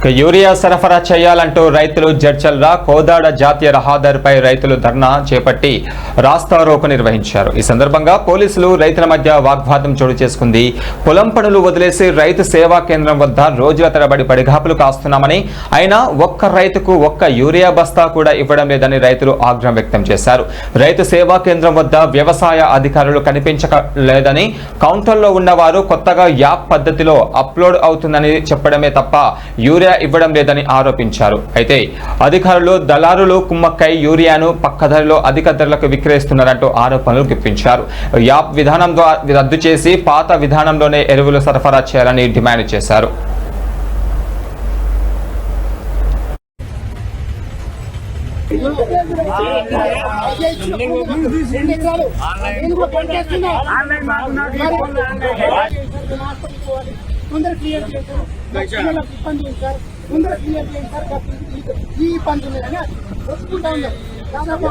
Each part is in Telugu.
యూరియా సరఫరా చేయాలంటూ రైతులు జడ్చల్రా కోదాడ జాతీయ రహదారిపై రైతులు ధర్నా చేపట్టి రాస్తారోకో నిర్వహించారు. ఈ సందర్భంగా పోలీసులు రైతుల మధ్య వాగ్వాదం చోటు చేసుకుంది. పొలం పనులు వదిలేసి రైతు సేవా కేంద్రం వద్ద రోజుల తరబడి పడిగాపులు కాస్తున్నామని, అయినా ఒక్క రైతుకు ఒక్క యూరియా బస్తా కూడా ఇవ్వడం లేదని రైతులు ఆగ్రహం వ్యక్తం చేశారు. రైతు సేవా కేంద్రం వద్ద వ్యవసాయ అధికారులు కనిపించలేదని, కౌంటర్లో ఉన్నవారు కొత్తగా యాప్ పద్ధతిలో అప్లోడ్ అవుతుందని చెప్పడమే తప్ప యూరియా ఇవ్వడం లేదని ఆరోపించారు. అయితే అధికారులు దళారులు కుమ్మక్కై యూరియాను పక్క ధరలో అధిక ధరలకు విక్రయిస్తున్నారంటూ ఆరోపణలు గుప్పించారు. యాప్ విధానం రద్దు చేసి పాత విధానంలోనే ఎరువులు సరఫరా చేయాలని డిమాండ్ చేశారు. ముందర క్లియర్ చేశారు, ఇబ్బంది ఉంది సార్, ముందర క్లియర్ చేయండి సార్, ఈ ఇబ్బంది ఉన్నదని ఒప్పుకుంటా ఉన్నారు. దాదాపు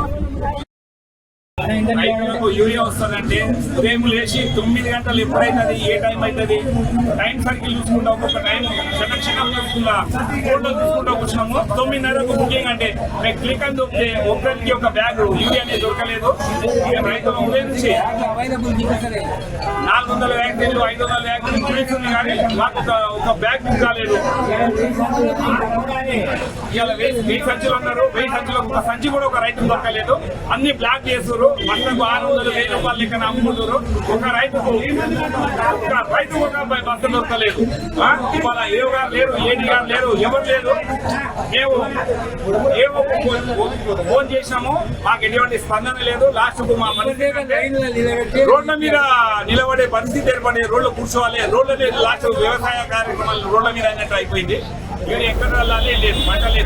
రైతులకు యూరియా వస్తుందంటే ఉదయం లేచి 9 గంటలు ఎప్పుడైతుంది, ఏ టైం అవుతుంది, టైం సర్కిల్ చూసుకుంటా ఒక్కొక్క టైం క్షణం చూసుకుంటా ఫోటో చూసుకుంటా వచ్చినాము. 9:30కు బుకింగ్ అంటే మేము క్లిక్ అని దొరికితే ఒక్కరికి ఒక బ్యాగ్ యూరియా అనేది దొరకలేదు. రైతులు ఉదయం నుంచి 400 వ్యాక్సిన్లు 500 వ్యాక్సిన్లు కుడిస్తుంది కానీ మాకు ఒక బ్యాగ్ కాలేదు. ఇవాళ 1000 సంచులు అన్నారు, 1000 సంచులకు ఒక సంచి కూడా ఒక రైతు దొరకలేదు. అన్ని బ్లాక్ చేస్తారు, బస్తకు 600,000 రూపాయలు లెక్కన అమ్ముకుంటారు. ఒక రైతుకు ఒక బస్త దొరకలేదు. ఇవాళ ఏఓ గారు లేరు, ఏడీ గారు లేరు, ఎవరు లేరు. మేము ఏవో ఫోన్ చేసినాము, మాకు ఎటువంటి స్పందన లేదు. లాస్ట్ కు మా మనసు రోడ్ల మీద నిలబడే పరిస్థితి ఏర్పడి రోడ్లు కూర్చోవాలి, రోడ్ల మీద లాస్ట్ వ్యవసాయ కార్యక్రమాలు రోడ్ల మీద అన్నట్టు అయిపోయింది. ఎక్కడ వెళ్ళాలి లేదు, పంట లేదు.